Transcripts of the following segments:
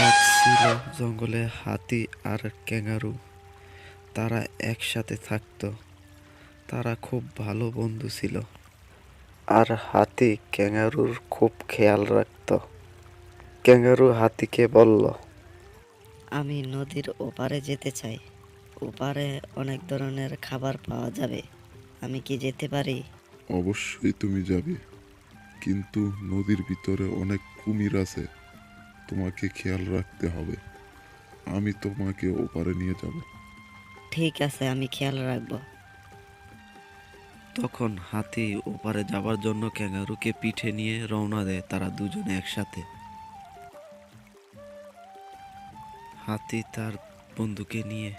এক ছিল জঙ্গলে হাতি আর ক্যাঙ্গারু। তারা একসাথে থাকতো। তারা খুব ভালো বন্ধু ছিল। আর হাতি ক্যাঙ্গারুর খুব খেয়াল রাখতো। ক্যাঙ্গারু হাতিকে বলল, আমি নদীর ওপারে যেতে চাই। ওপারে অনেক ধরনের খাবার পাওয়া যাবে। আমি কি যেতে পারি? অবশ্যই তুমি যাবে, কিন্তু নদীর ভিতরে অনেক কুমির আছে, তোমাকে খেয়াল রাখতে হবে। আমি তোমাকে ওপারে নিয়ে যাব। ঠিক আছে, আমি খেয়াল রাখবো। তখন হাতি ওপারে যাবার জন্য ক্যাঙ্গারুকে পিঠে নিয়ে রওনা দেয় তারা দুজনে একসাথে। হাতি তার বন্ধুকে নিয়ে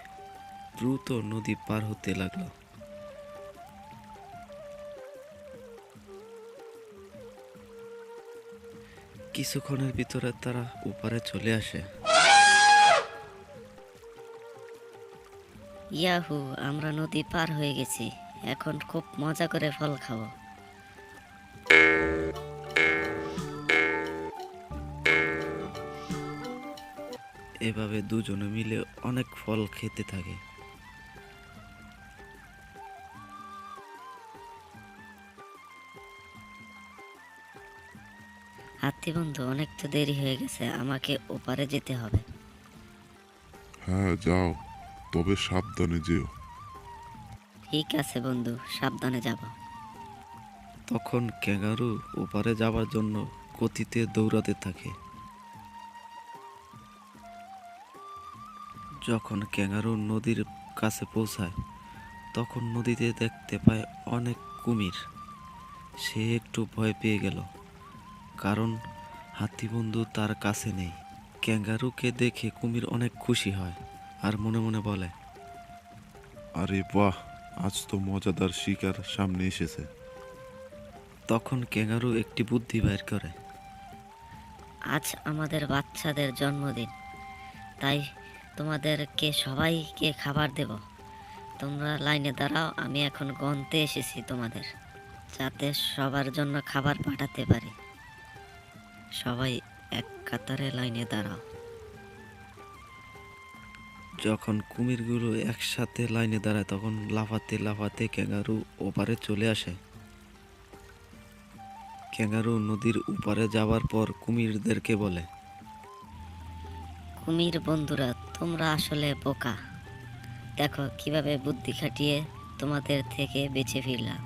দ্রুত নদী পার হতে লাগলো। কিছুক্ষণের ভিতরে তারা ওপারে চলে আসে। ইয়াহু, আমরা নদী পার হয়ে গেছি। এখন খুব মজা করে ফল খাবো। এভাবে দুজনে মিলে অনেক ফল খেতে থাকে। হাতি বন্ধু, অনেক তো দেরি হয়ে গেছে, আমাকে ওপারে যেতে হবে। হ্যাঁ, যাও, তবে সাবধানে যেও। ঠিক আছে বন্ধু, সাবধানে যাব। তখন ক্যাঙ্গারু ওপারে যাবার জন্য গতিতে দৌড়াতে থাকে। যখন ক্যাঙ্গারু নদীর কাছে পৌঁছায়, তখন নদীতে দেখতে পায় অনেক কুমির। সে একটু ভয় পেয়ে গেল, কারণ হাতিবন্ধু তার কাছে নেই। ক্যাঙ্গারুকে দেখে কুমির অনেক খুশি হয় আর মনে মনে বলে, আরে বাহ, আজ তো মজাদার শিকার সামনে এসেছে। তখন ক্যাঙ্গারু একটি বুদ্ধি বের করে। আজ আমাদের বাচ্চাদের জন্মদিন, তাই তোমাদেরকে সবাইকে খাবার দেব। তোমরা লাইনে দাঁড়াও, আমি এখন গন্তে এসেছি তোমাদের, যাতে সবার জন্য খাবার পাঠাতে পারি। সবাই এক কাতারে লাইনে দাঁড়াও। যখন কুমিরগুলো একসাথে লাইনে দাঁড়ায় তখন লাফাতে লাফাতে ক্যাঙ্গারু ওপারে চলে আসে। ক্যাঙ্গারু নদীর ওপারে যাবার পর কুমিরদেরকে বলে, কুমির বন্ধুরা, তোমরা আসলে বোকা। দেখো কিভাবে বুদ্ধি খাটিয়ে তোমাদের থেকে বেঁচে ফিরলাম।